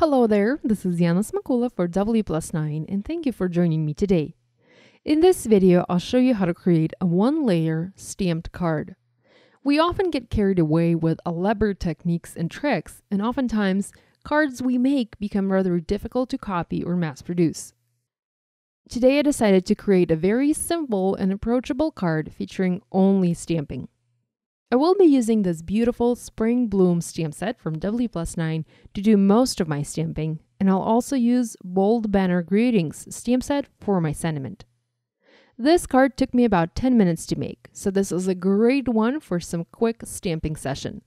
Hello there, this is Yana Smakula for W+9 and thank you for joining me today. In this video, I'll show you how to create a one-layer stamped card. We often get carried away with elaborate techniques and tricks, and oftentimes, cards we make become rather difficult to copy or mass produce. Today I decided to create a very simple and approachable card featuring only stamping. I will be using this beautiful Spring Bloom stamp set from W+9 to do most of my stamping, and I'll also use Bold Banner Greetings stamp set for my sentiment. This card took me about 10 minutes to make, so this is a great one for some quick stamping session.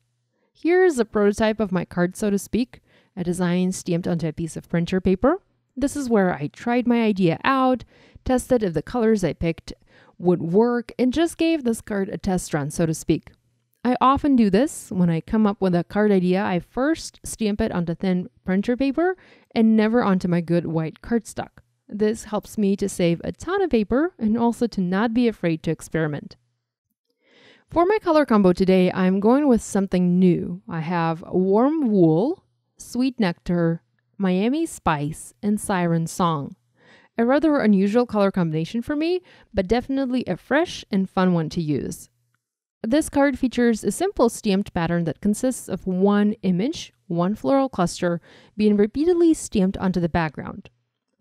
Here's a prototype of my card, so to speak, a design stamped onto a piece of printer paper. This is where I tried my idea out, tested if the colors I picked would work, and just gave this card a test run, so to speak. I often do this. When I come up with a card idea, I first stamp it onto thin printer paper and never onto my good white cardstock. This helps me to save a ton of paper and also to not be afraid to experiment. For my color combo today, I'm going with something new. I have Warm Wool, Sweet Nectar, Miami Spice, and Siren Song. A rather unusual color combination for me, but definitely a fresh and fun one to use. This card features a simple stamped pattern that consists of one image, one floral cluster, being repeatedly stamped onto the background.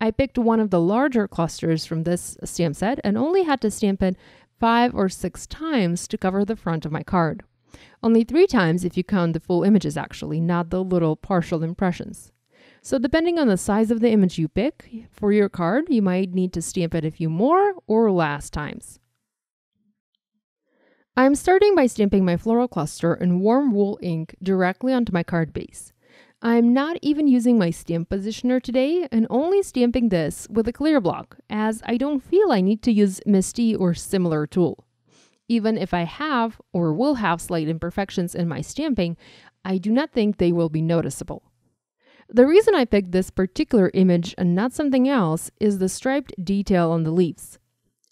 I picked one of the larger clusters from this stamp set and only had to stamp it 5 or 6 times to cover the front of my card. Only 3 times if you count the full images actually, not the little partial impressions. So depending on the size of the image you pick for your card, you might need to stamp it a few more or less times. I'm starting by stamping my floral cluster in warm wool ink directly onto my card base. I'm not even using my stamp positioner today and only stamping this with a clear block, as I don't feel I need to use MISTI or similar tool. Even if I have or will have slight imperfections in my stamping, I do not think they will be noticeable. The reason I picked this particular image and not something else is the striped detail on the leaves.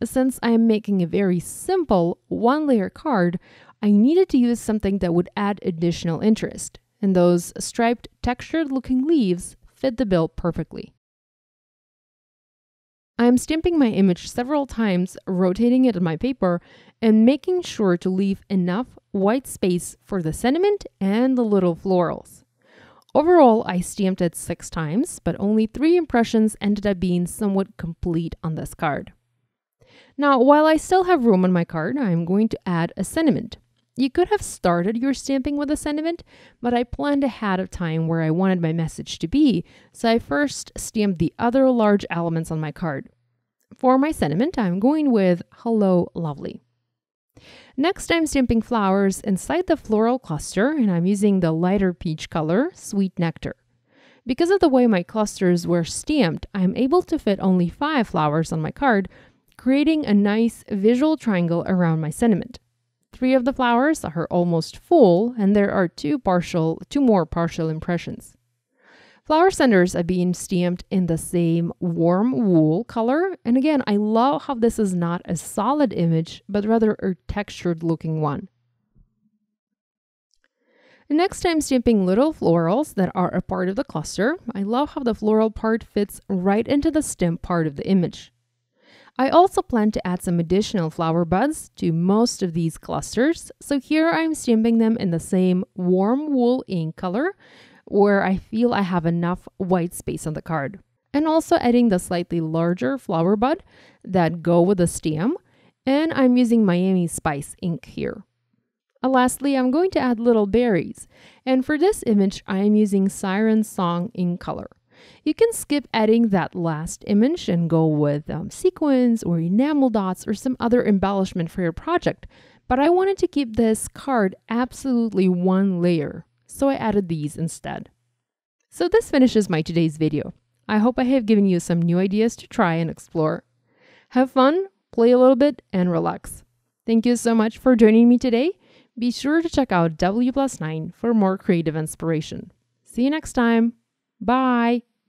Since I am making a very simple one-layer card, I needed to use something that would add additional interest, and those striped, textured-looking leaves fit the bill perfectly. I am stamping my image several times, rotating it on my paper, and making sure to leave enough white space for the sentiment and the little florals. Overall, I stamped it 6 times, but only 3 impressions ended up being somewhat complete on this card. Now, while I still have room on my card, I'm going to add a sentiment. You could have started your stamping with a sentiment, but I planned ahead of time where I wanted my message to be, so I first stamped the other large elements on my card. For my sentiment, I'm going with Hello Lovely. Next, I'm stamping flowers inside the floral cluster, and I'm using the lighter peach color, Sweet Nectar. Because of the way my clusters were stamped, I'm able to fit only 5 flowers on my card, creating a nice visual triangle around my sentiment. 3 of the flowers are almost full, and there are 2 more partial impressions. Flower centers are being stamped in the same warm wool color, and again, I love how this is not a solid image, but rather a textured looking one. Next, I'm stamping little florals that are a part of the cluster. I love how the floral part fits right into the stem part of the image. I also plan to add some additional flower buds to most of these clusters, so here I'm stamping them in the same warm wool ink color, where I feel I have enough white space on the card. And also adding the slightly larger flower bud that go with the stem, and I'm using Miami Spice ink here. Lastly, I'm going to add little berries, and for this image, I am using Siren Song ink color. You can skip adding that last image and go with sequins or enamel dots or some other embellishment for your project, but I wanted to keep this card absolutely one layer, so I added these instead. So this finishes my today's video. I hope I have given you some new ideas to try and explore. Have fun, play a little bit, and relax. Thank you so much for joining me today. Be sure to check out W+9 for more creative inspiration. See you next time. Bye!